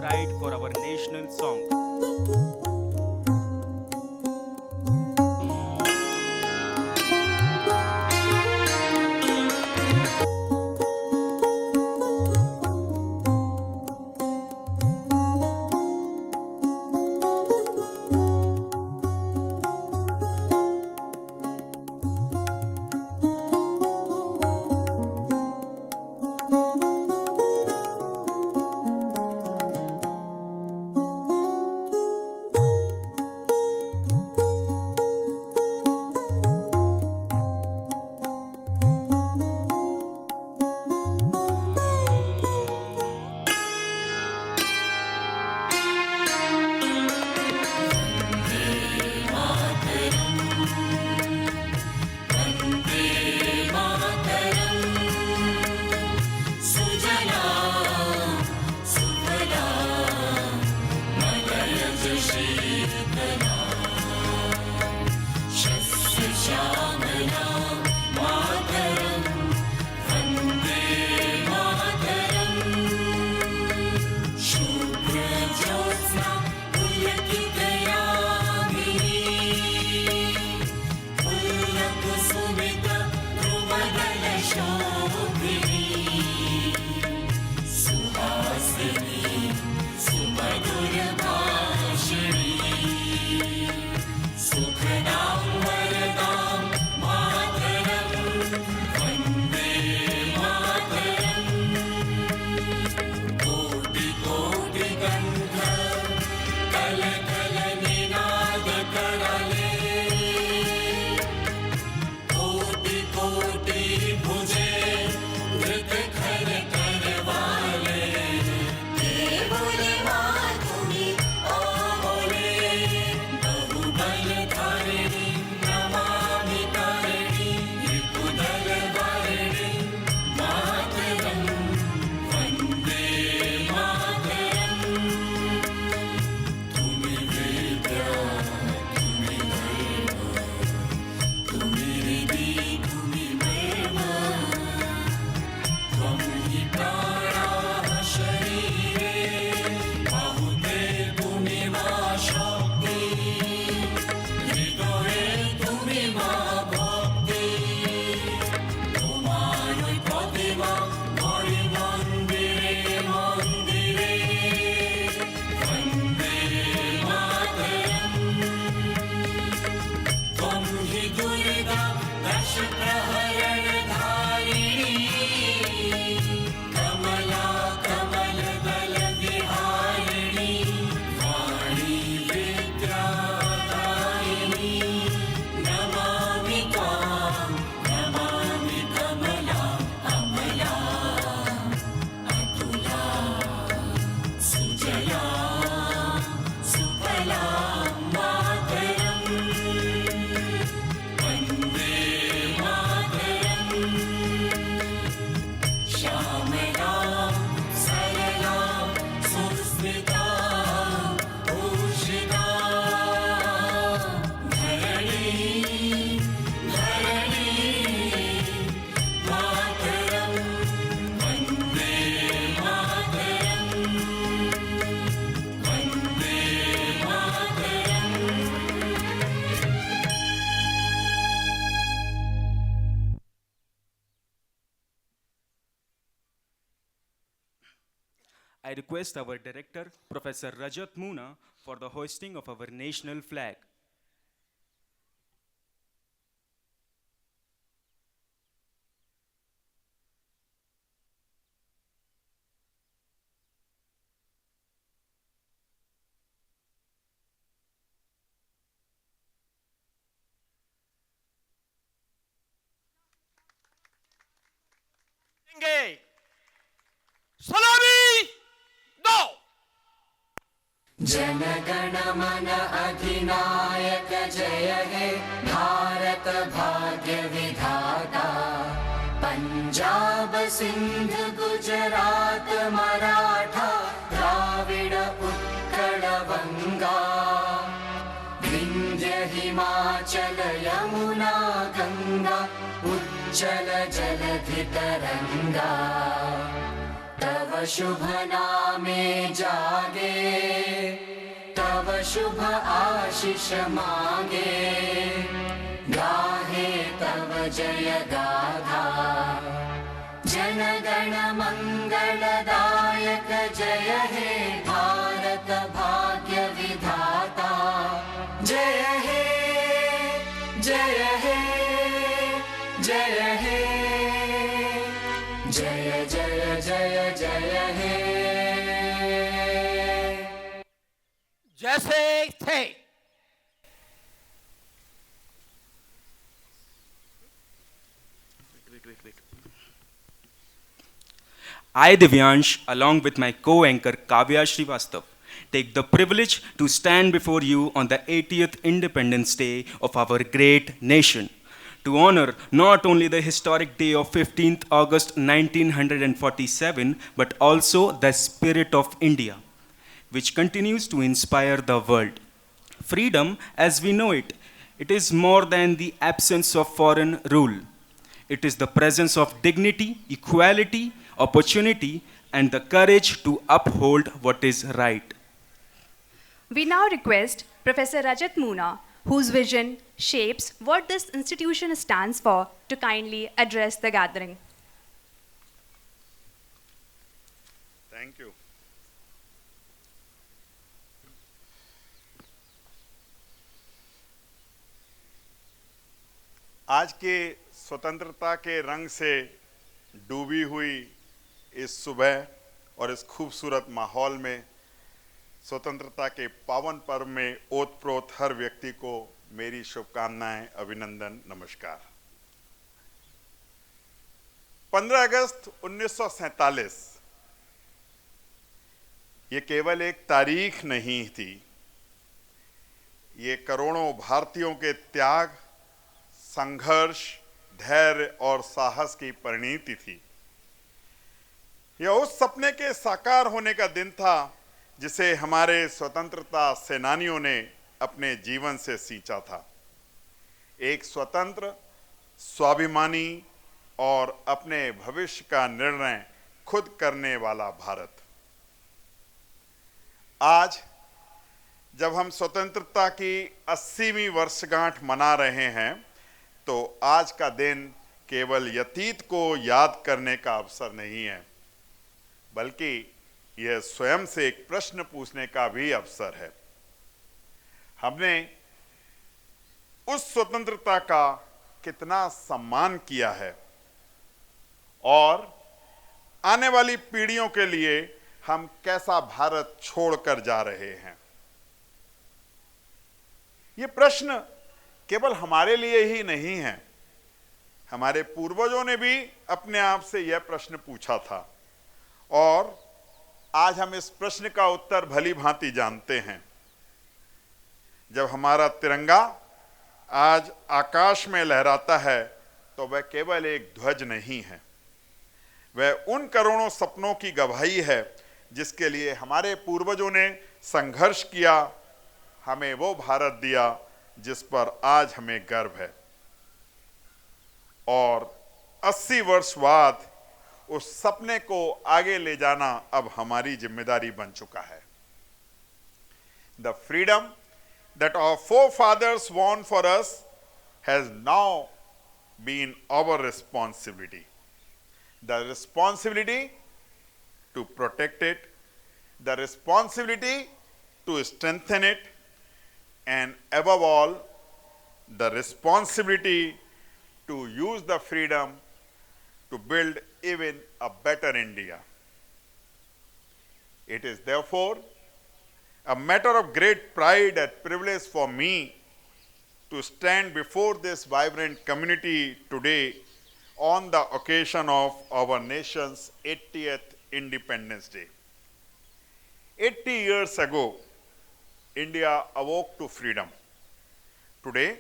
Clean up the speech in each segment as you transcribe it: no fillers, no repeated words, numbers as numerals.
right for our national song. I request our director, Professor Rajat Moona, for the hoisting of our national flag. सलामी दो। जनगण मन अधिनायक जय हे भारत भाग्य विधाता। पंजाब सिंध गुजरात मराठा द्राविड उत्कल बंगा। विंध्य हिमाचल यमुना गंगा उज्जल जलधि तरंगा। तव शुभ नामे जागे, तव शुभ आशीष मागे, गाहे तव जय गाथा, जन गण मंगलदायक जय हे भारत भाग्य विधाता, जय हे जय हे जय हे जय जय जय जय हे। जैसे थे I, Divyansh, along with my co-anchor Kavya Srivastav, take the privilege to stand before you on the 80th Independence Day of our great nation, to honor not only the historic day of 15th August 1947, but also the spirit of India, which continues to inspire the world. Freedom, as we know it, it is more than the absence of foreign rule. It is the presence of dignity, equality, opportunity, and the courage to uphold what is right. We now request Professor Rajat Moona, whose vision shapes what this institution stands for, to kindly address the gathering. Thank you. आज के स्वतंत्रता के रंग से डूबी हुई इस सुबह और इस खूबसूरत माहौल में स्वतंत्रता के पावन पर्व में ओतप्रोत हर व्यक्ति को मेरी शुभकामनाएं, अभिनंदन, नमस्कार। 15 अगस्त 1947 ये केवल एक तारीख नहीं थी, ये करोड़ों भारतीयों के त्याग, संघर्ष, धैर्य और साहस की परिणति थी। यह उस सपने के साकार होने का दिन था जिसे हमारे स्वतंत्रता सेनानियों ने अपने जीवन से सींचा था। एक स्वतंत्र, स्वाभिमानी और अपने भविष्य का निर्णय खुद करने वाला भारत। आज जब हम स्वतंत्रता की 80वीं वर्षगांठ मना रहे हैं, तो आज का दिन केवल अतीत को याद करने का अवसर नहीं है, बल्कि यह स्वयं से एक प्रश्न पूछने का भी अवसर है। हमने उस स्वतंत्रता का कितना सम्मान किया है और आने वाली पीढ़ियों के लिए हम कैसा भारत छोड़कर जा रहे हैं। ये प्रश्न केवल हमारे लिए ही नहीं है, हमारे पूर्वजों ने भी अपने आप से यह प्रश्न पूछा था और आज हम इस प्रश्न का उत्तर भली भांति जानते हैं। जब हमारा तिरंगा आज आकाश में लहराता है, तो वह केवल एक ध्वज नहीं है, वह उन करोड़ों सपनों की गवाही है जिसके लिए हमारे पूर्वजों ने संघर्ष किया, हमें वो भारत दिया जिस पर आज हमें गर्व है। और 80 वर्ष बाद उस सपने को आगे ले जाना अब हमारी जिम्मेदारी बन चुका है। The freedom that our forefathers won for us has now been our responsibility. The responsibility to protect it, the responsibility to strengthen it, and above all, the responsibility to use the freedom to build even a better India. It is therefore a matter of great pride and privilege for me to stand before this vibrant community today on the occasion of our nation's 80th Independence Day. 80 years ago, India awoke to freedom. Today,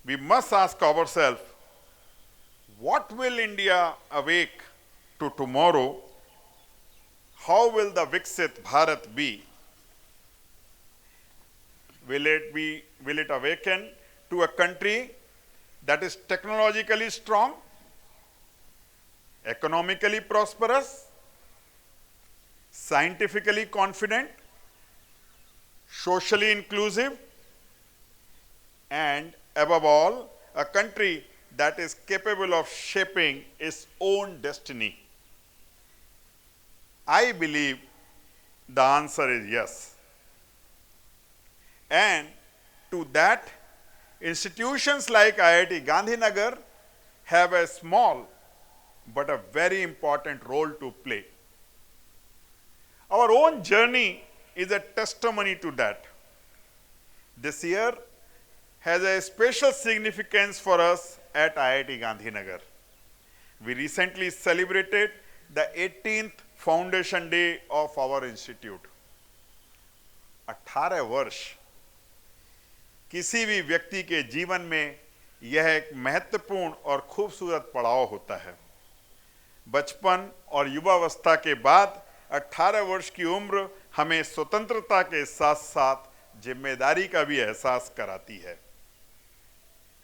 we must ask ourselves, what will India awake to tomorrow? How will the Viksit Bharat be? Will it awaken to a country that is technologically strong, economically prosperous, scientifically confident, socially inclusive, and above all, a country that is capable of shaping its own destiny? I believe the answer is yes. And to that, institutions like IIT Gandhinagar have a small but a very important role to play. Our own journey is a testimony to that. This year has a special significance for us at IIT Gandhinagar. We recently celebrated the 18th Foundation Day of our institute. 18 वर्ष किसी भी व्यक्ति के जीवन में यह एक महत्वपूर्ण और खूबसूरत पड़ाव होता है। बचपन और युवावस्था के बाद 18 वर्ष की उम्र हमें स्वतंत्रता के साथ साथ जिम्मेदारी का भी एहसास कराती है।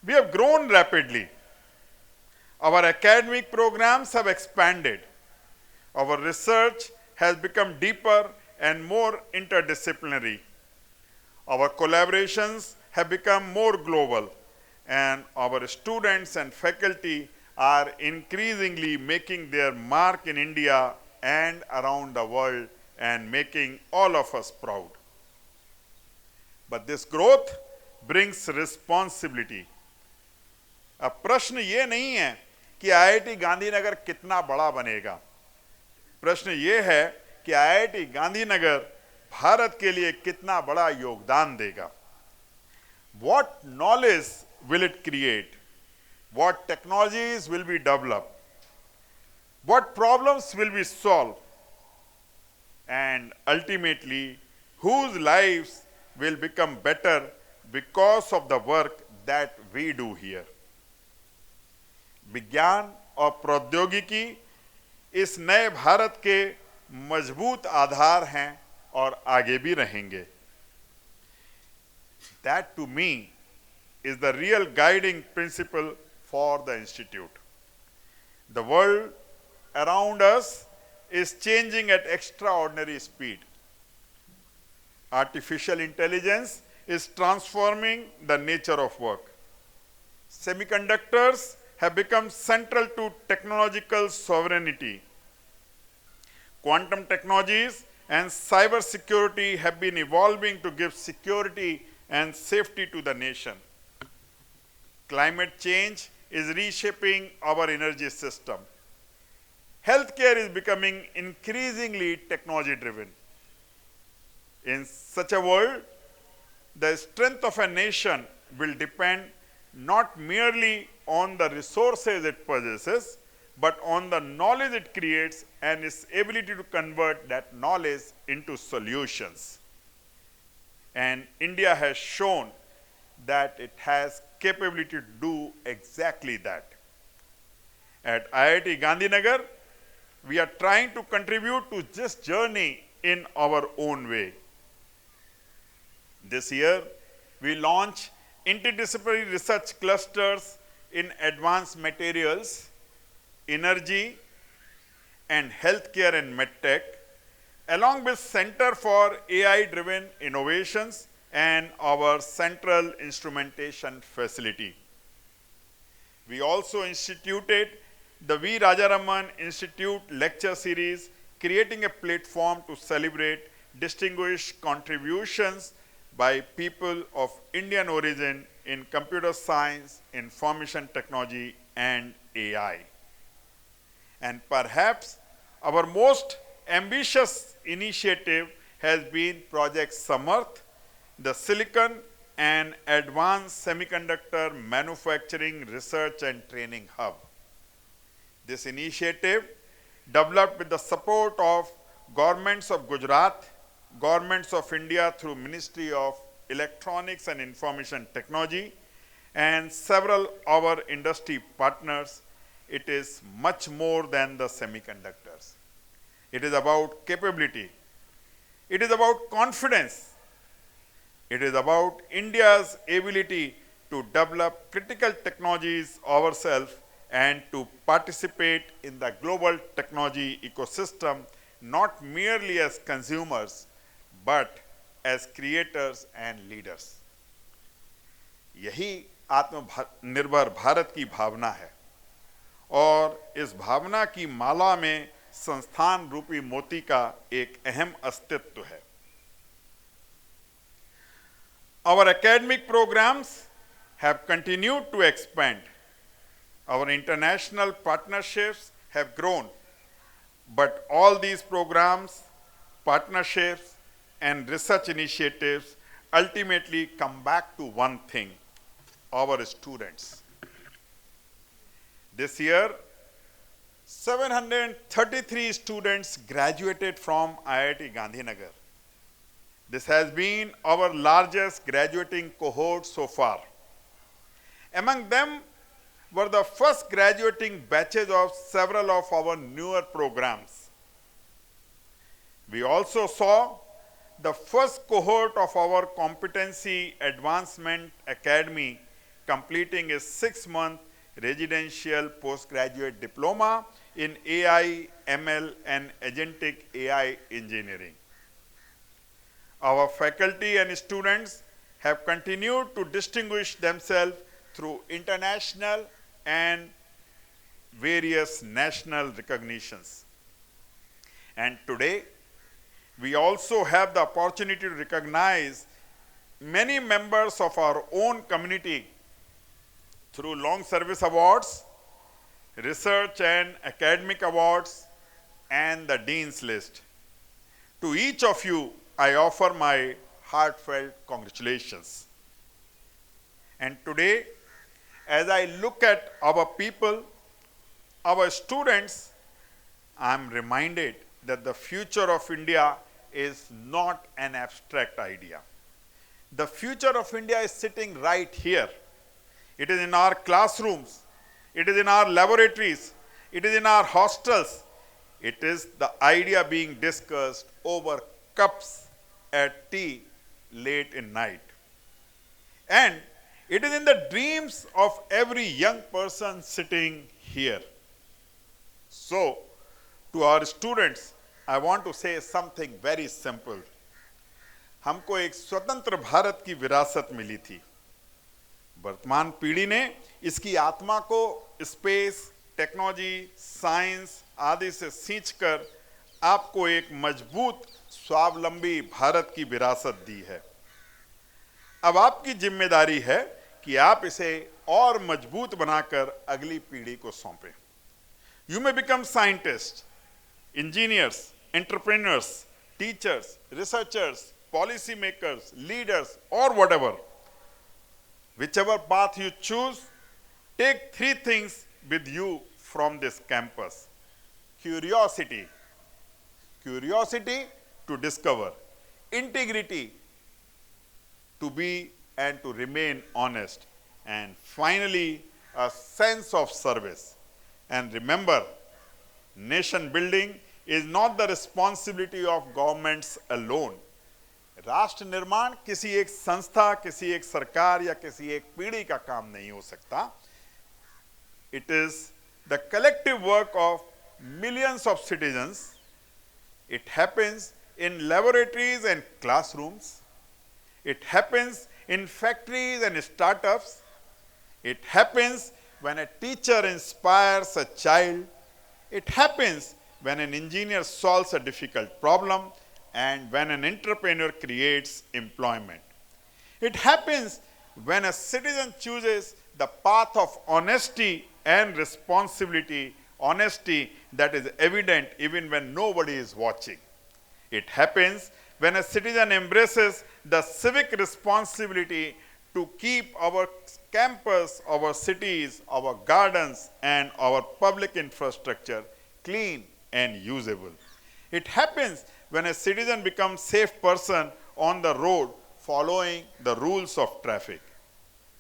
We have grown rapidly. Our academic programs have expanded. Our research has become deeper and more interdisciplinary. Our collaborations have become more global, and our students and faculty are increasingly making their mark in India and around the world and making all of us proud. But this growth brings responsibility. अब प्रश्न ये नहीं है कि IIT Gandhinagar कितना बड़ा बनेगा। प्रश्न ये है कि आईआईटी गांधीनगर भारत के लिए कितना बड़ा योगदान देगा। What knowledge will it create? What technologies will be developed? What problems will be solved? And ultimately, whose lives will become better because of the work that we do here? विज्ञान और प्रौद्योगिकी इस नए भारत के मजबूत आधार हैं और आगे भी रहेंगे। That to me is the real guiding principle for the institute. The world around us is changing at extraordinary speed. Artificial intelligence is transforming the nature of work. Semiconductors have become central to technological sovereignty. Quantum technologies and cyber security have been evolving to give security and safety to the nation. Climate change is reshaping our energy system. Healthcare is becoming increasingly technology driven. In such a world, the strength of a nation will depend not merely on the resources it possesses, but on the knowledge it creates and its ability to convert that knowledge into solutions. And India has shown that it has capability to do exactly that. At IIT Gandhinagar, we are trying to contribute to this journey in our own way. This year, we launch interdisciplinary research clusters in advanced materials, energy, and healthcare and medtech, along with Center for AI-driven innovations and our central instrumentation facility. We also instituted the V. Rajaraman Institute lecture series, creating a platform to celebrate distinguished contributions by people of Indian origin in computer science, information technology, and AI. And perhaps our most ambitious initiative has been Project Samarth, the Silicon and Advanced Semiconductor Manufacturing Research and Training Hub. This initiative, developed with the support of governments of Gujarat, governments of India through Ministry of Electronics and Information Technology, and several our industry partners, it is much more than the semiconductors. It is about capability. It is about confidence. It is about India's ability to develop critical technologies ourselves and to participate in the global technology ecosystem, not merely as consumers but as creators and leaders. यही आत्मनिर्भर भारत की भावना है और इस भावना की माला में संस्थान रूपी मोती का एक अहम अस्तित्व है. Our academic programs have continued to expand. Our international partnerships have grown. But all these programs, partnerships, and research initiatives ultimately come back to one thing: our students. This year, 733 students graduated from IIT Gandhinagar. This has been our largest graduating cohort so far. Among them were the first graduating batches of several of our newer programs. We also saw the first cohort of our Competency Advancement Academy completing a 6-month residential postgraduate diploma in AI, ML, and agentic AI engineering. Our faculty and students have continued to distinguish themselves through international and various national recognitions. And today, we also have the opportunity to recognize many members of our own community through long service awards, research and academic awards, and the Dean's List. To each of you, I offer my heartfelt congratulations. And today, as I look at our people, our students, I am reminded that the future of India is not an abstract idea. The future of India is sitting right here. It is in our classrooms. It is in our laboratories. It is in our hostels. It is the idea being discussed over cups at tea late in night. And it is in the dreams of every young person sitting here. So, to our students, I want to say something very simple. हमको एक स्वतंत्र भारत की विरासत मिली थी. वर्तमान पीढ़ी ने इसकी आत्मा को स्पेस, टेक्नोलॉजी, साइंस आदि से सींचकर आपको एक मजबूत स्वावलंबी भारत की विरासत दी है. अब आपकी जिम्मेदारी है कि आप इसे और मजबूत बनाकर अगली पीढ़ी को सौंपें. You may become scientists, engineers, entrepreneurs, teachers, researchers, policy makers, leaders, or whatever. Whichever path you choose, take 3 things with you from this campus. Curiosity. Curiosity to discover. Integrity to be and to remain honest. And finally, a sense of service. And remember, nation building is not the responsibility of governments alone. राष्ट्र निर्माण किसी एक संस्था, किसी एक सरकार या किसी एक पीढ़ी का काम नहीं हो सकता. It is the collective work of millions of citizens. It happens in laboratories and classrooms. It happens in factories and startups. It happens when a teacher inspires a child. It happens when an engineer solves a difficult problem and when an entrepreneur creates employment. It happens when a citizen chooses the path of honesty and responsibility, honesty that is evident even when nobody is watching. It happens when a citizen embraces the civic responsibility to keep our campus, our cities, our gardens, and our public infrastructure clean and usable. It happens when a citizen becomes safe person on the road following the rules of traffic.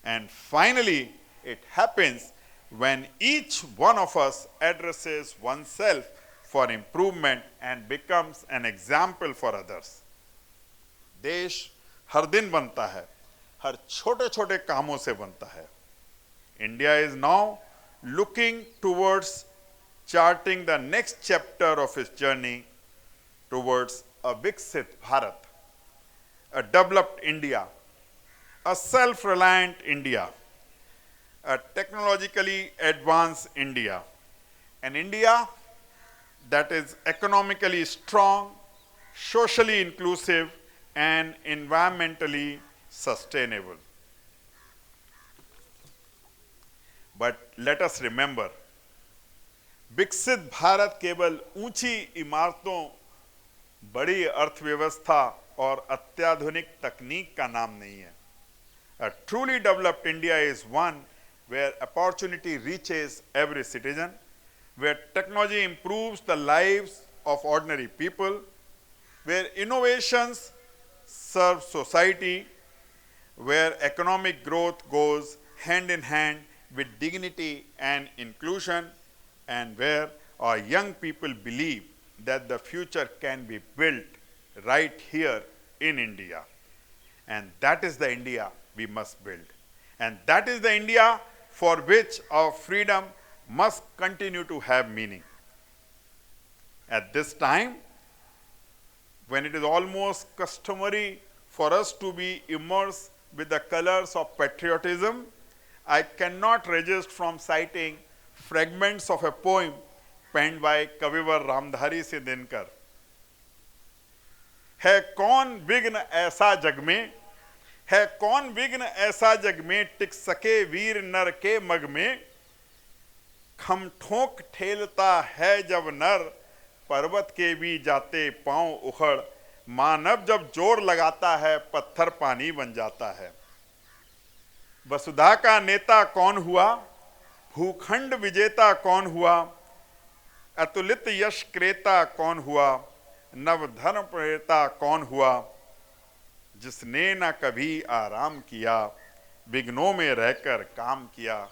And finally, it happens when each one of us addresses oneself for improvement and becomes an example for others. देश हर दिन बनता है, हर छोटे छोटे कामों से बनता है. India is now looking towards charting the next chapter of its journey towards a Viksit Bharat, a developed India, a self-reliant India, a technologically advanced India, an India that is economically strong, socially inclusive, and environmentally sustainable. But let us remember, विकसित भारत केवल ऊंची इमारतों, बड़ी अर्थव्यवस्था और अत्याधुनिक तकनीक का नाम नहीं है. A truly developed India is one where opportunity reaches every citizen, where technology improves the lives of ordinary people, where innovations serve society, where economic growth goes hand in hand with dignity and inclusion, and where our young people believe that the future can be built right here in India. And that is the India we must build. And that is the India for which our freedom must continue to have meaning. At this time, when it is almost customary for us to be immersed with the colors of patriotism, I cannot resist from citing fragments of a poem penned by कविवर रामधारी से दिनकर. है कौन विघ्न ऐसा जग में, है कौन विघ्न ऐसा जग में, टिक सके वीर नर के मग में. खम ठोक ठेलता है जब नर, पर्वत के भी जाते पांव उखड़. मानव जब जोर लगाता है, पत्थर पानी बन जाता है. वसुधा का नेता कौन हुआ, भूखंड विजेता कौन हुआ, अतुलित यश क्रेता कौन हुआ, नव धर्म प्रेता कौन हुआ. जिसने न कभी आराम किया, विघ्नों में रहकर काम किया.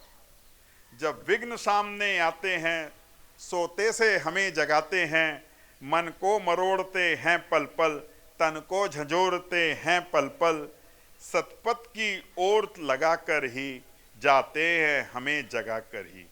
जब विघ्न सामने आते हैं, सोते से हमें जगाते हैं. मन को मरोड़ते हैं पल पल, तन को झंझोरते हैं पल पल. सतपथ की ओर लगाकर ही जाते हैं हमें जगाकर ही.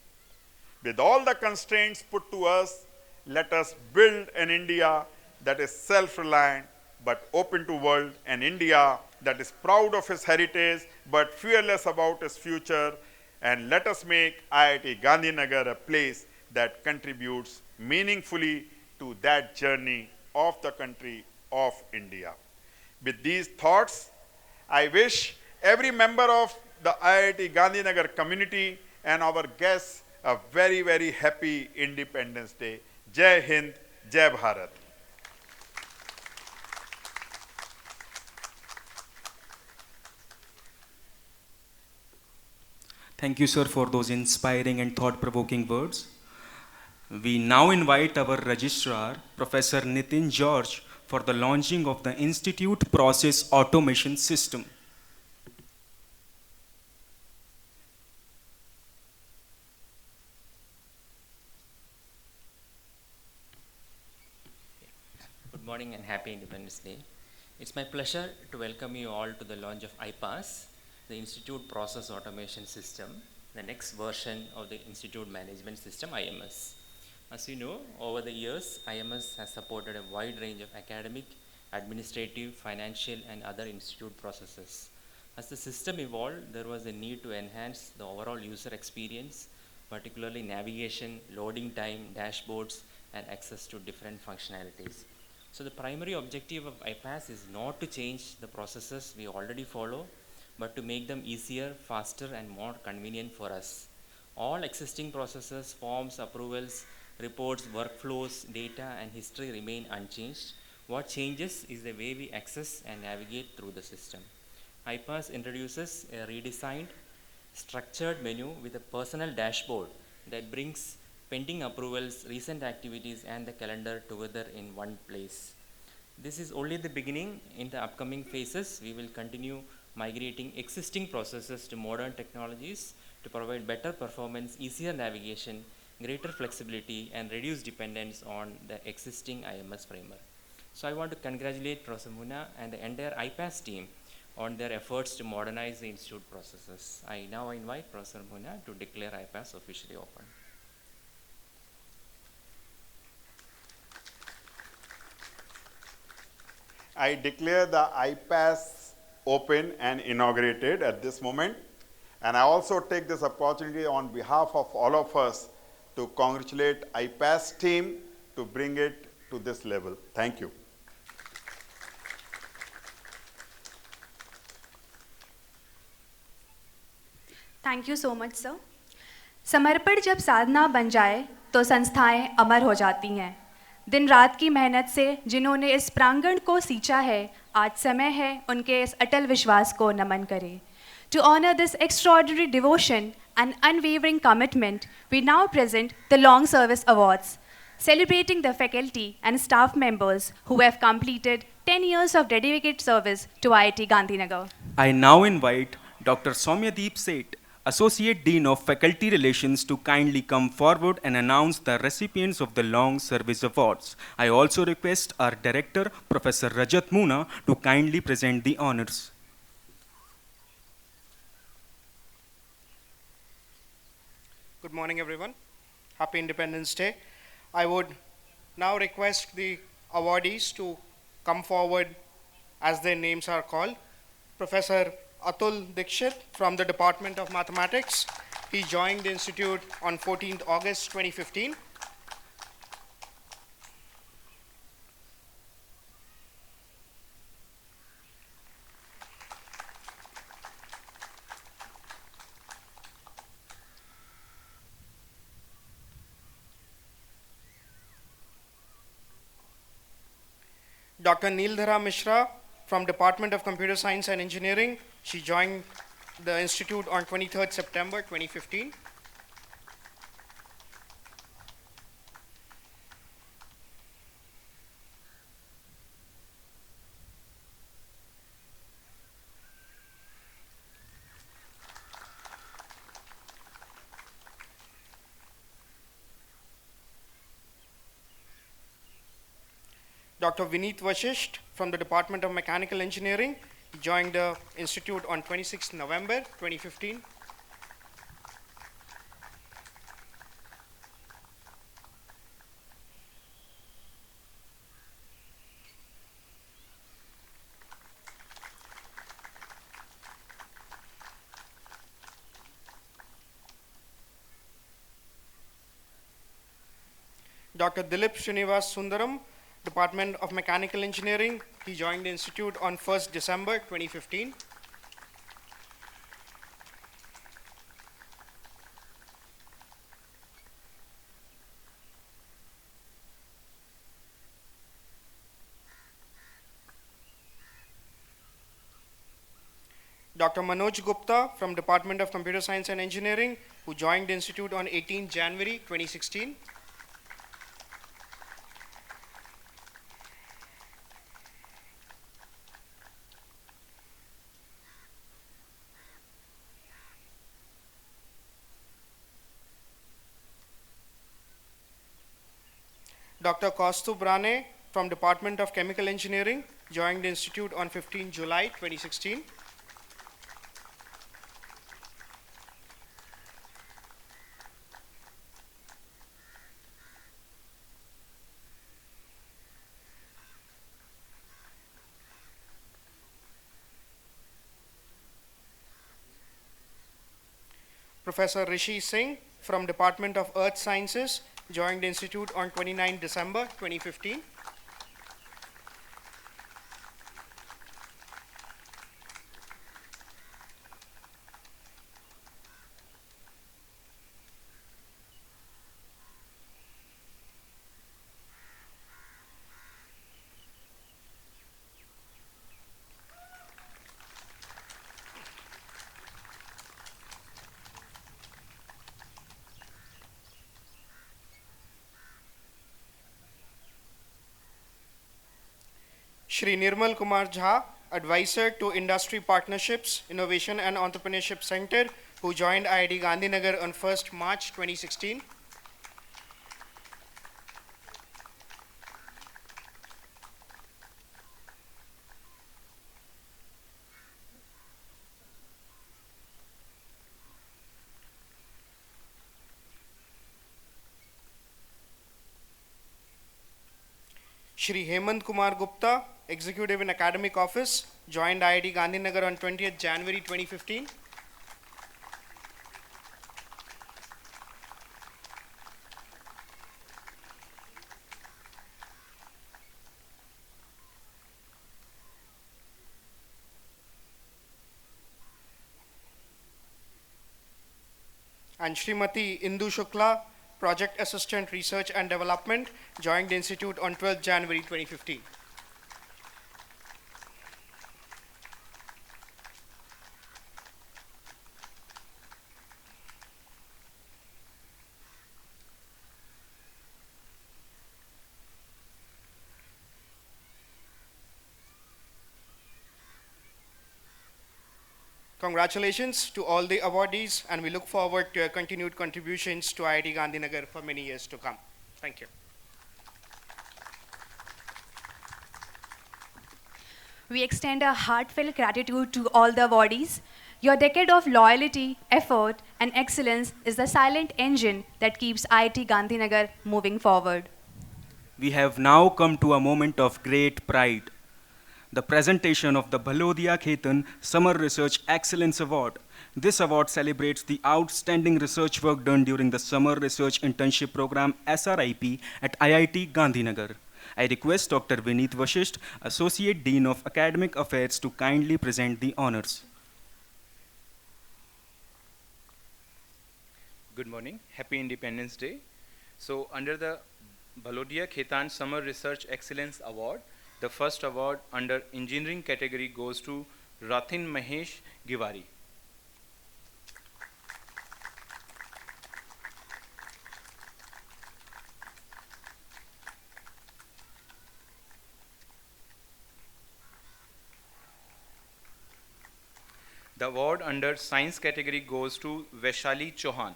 With all the constraints put to us, let us build an India that is self-reliant but open to world, an India that is proud of its heritage but fearless about its future, and let us make IIT Gandhinagar a place that contributes meaningfully to that journey of the country of India. With these thoughts, I wish every member of the IIT Gandhinagar community and our guests a very, very happy Independence Day. Jai Hind, Jai Bharat. Thank you, sir, for those inspiring and thought-provoking words. We now invite our registrar, Professor Nitin George, for the launching of the Institute Process Automation System. Good morning and happy Independence Day. It's my pleasure to welcome you all to the launch of IPAS, the Institute Process Automation System, the next version of the Institute Management System, IMS. As you know, over the years, IMS has supported a wide range of academic, administrative, financial, and other institute processes. As the system evolved, there was a need to enhance the overall user experience, particularly navigation, loading time, dashboards, and access to different functionalities. So the primary objective of IPAS is not to change the processes we already follow, but to make them easier, faster, and more convenient for us. All existing processes, forms, approvals, reports, workflows, data, and history remain unchanged. What changes is the way we access and navigate through the system. IPAS introduces a redesigned, structured menu with a personal dashboard that brings pending approvals, recent activities, and the calendar together in one place. This is only the beginning. In the upcoming phases, we will continue migrating existing processes to modern technologies to provide better performance, easier navigation, greater flexibility, and reduce dependence on the existing IMS framework. So I want to congratulate Professor Muna and the entire IPAS team on their efforts to modernize the institute processes. I now invite Professor Muna to declare IPAS officially open. I declare the IPAS open and inaugurated at this moment. And I also take this opportunity on behalf of all of us to congratulate IPAS team to bring it to this level. Thank you. Thank you so much sir. समर्पण जब साधना बन जाए तो संस्थाएं अमर हो जाती हैं। दिन रात की मेहनत से जिन्होंने इस प्रांगण को सींचा है, आज समय है उनके इस अटल विश्वास को नमन करें। To honour this extraordinary devotion and unwavering commitment, we now present the long service awards, celebrating the faculty and staff members who have completed 10 years of dedicated service to IIT Gandhinagar. I now invite Dr. Soumyadeep Seth, Associate Dean of Faculty Relations, to kindly come forward and announce the recipients of the Long Service Awards. I also request our Director, Professor Rajat Moona, to kindly present the honors. Good morning, everyone. Happy Independence Day. I would now request the awardees to come forward as their names are called. Professor Atul Dikshit from the Department of Mathematics. He joined the institute on 14th August 2015. Dr. Neeldhara Mishra from Department of Computer Science and Engineering. She joined the institute on 23rd September 2015. Dr. Vineet Vashisht from the Department of Mechanical Engineering. He joined the institute on 26th November 2015. Dr. Dilip Srinivas Sundaram, Department of Mechanical Engineering. He joined the institute on 1st December 2015. Dr. Manoj Gupta from Department of Computer Science and Engineering, who joined the institute on 18 January 2016. Dr. Kaustubh Rane from Department of Chemical Engineering joined the institute on 15 July 2016. Professor Rishi Singh from Department of Earth Sciences joined the institute on 29 December 2015. Shri Nirmal Kumar Jha, Advisor to Industry Partnerships, Innovation and Entrepreneurship Center, who joined IIT Gandhinagar on 1st March 2016. Shri Hemant Kumar Gupta, Executive in Academic Office, joined IIT Gandhinagar on 20th January 2015. And Srimati Indu Shukla, Project Assistant Research and Development, joined the Institute on 12th January 2015. Congratulations to all the awardees, and we look forward to your continued contributions to IIT Gandhinagar for many years to come. Thank you. We extend our heartfelt gratitude to all the awardees. Your decade of loyalty, effort, and excellence is the silent engine that keeps IIT Gandhinagar moving forward. We have now come to a moment of great pride. The presentation of the Bhalodia Khetan Summer Research Excellence Award. This award celebrates the outstanding research work done during the Summer Research Internship Program SRIP at IIT Gandhinagar. I request Dr. Vineet Vashisht, Associate Dean of Academic Affairs, to kindly present the honors. Good morning. Happy Independence Day. So under the Bhalodia Khetan Summer Research Excellence Award, the first award under engineering category goes to Rathin Mahesh Giwari. The award under science category goes to Vaishali Chauhan.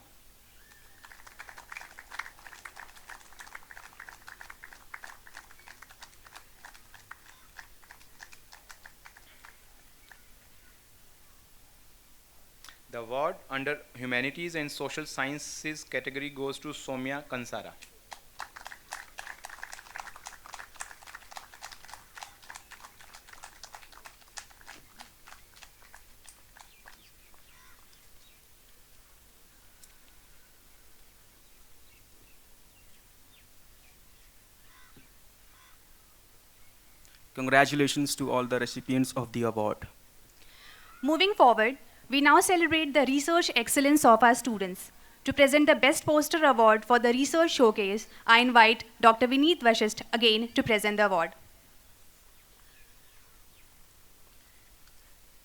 The award under Humanities and Social Sciences category goes to Somya Kansara. Congratulations to all the recipients of the award. Moving forward, we now celebrate the research excellence of our students. To present the Best Poster Award for the Research Showcase, I invite Dr. Vineet Vashisht again to present the award.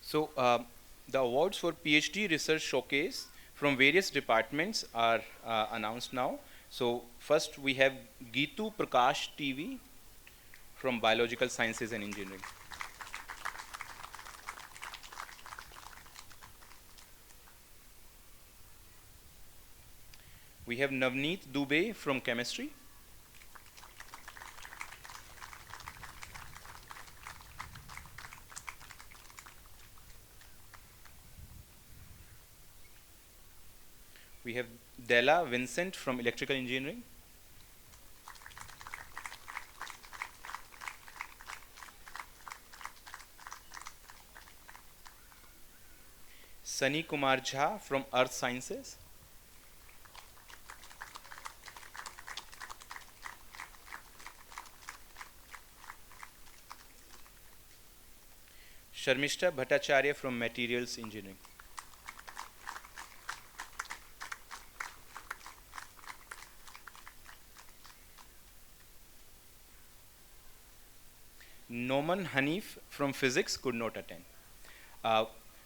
So the awards for PhD Research Showcase from various departments are announced now. So first we have Geetu Prakash TV from Biological Sciences and Engineering. We have Navneet Dubey from Chemistry. We have Della Vincent from Electrical Engineering. Sunny Kumar Jha from Earth Sciences. Sharmishta Bhattacharya from Materials Engineering. Noman Hanif from Physics could not attend.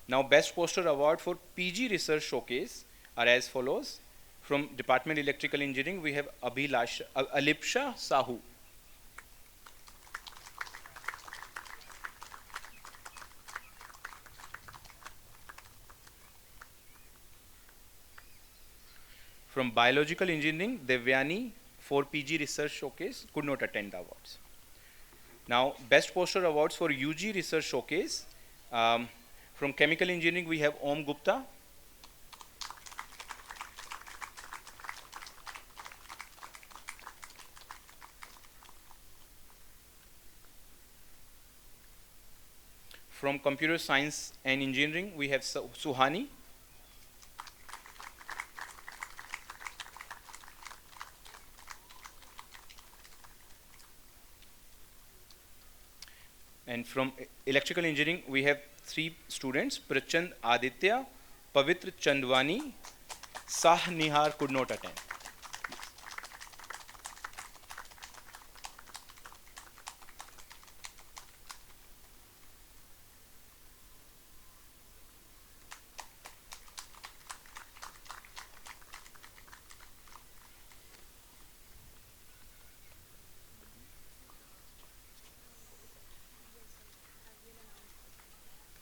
Now Best Poster Award for PG Research Showcase are as follows. From Department Electrical Engineering, we have Alipsha Sahu. From Biological Engineering, Devyani for PG Research Showcase could not attend the awards. Now, Best Poster Awards for UG Research Showcase. From Chemical Engineering, we have Om Gupta. From Computer Science and Engineering, we have Suhani. And from Electrical Engineering, we have 3 students, Prachand Aditya, Pavitra Chandwani, Sah Nihar could not attend.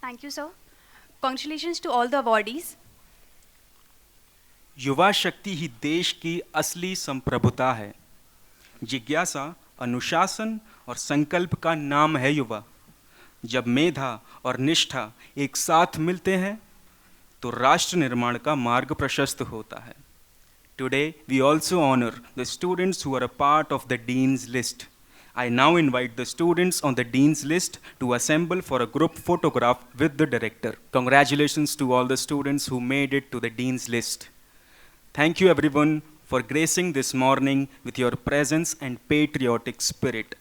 Thank you, sir. Congratulations to all the awardees. युवा शक्ति ही देश की असली संप्रभुता है। जिज्ञासा, अनुशासन और संकल्प का नाम है युवा। जब मेधा और निष्ठा एक साथ मिलते हैं तो राष्ट्र निर्माण का मार्ग प्रशस्त होता है। Today we also honor the students who are a part of the Dean's List. I now invite the students on the Dean's List to assemble for a group photograph with the director. Congratulations to all the students who made it to the Dean's List. Thank you everyone for gracing this morning with your presence and patriotic spirit.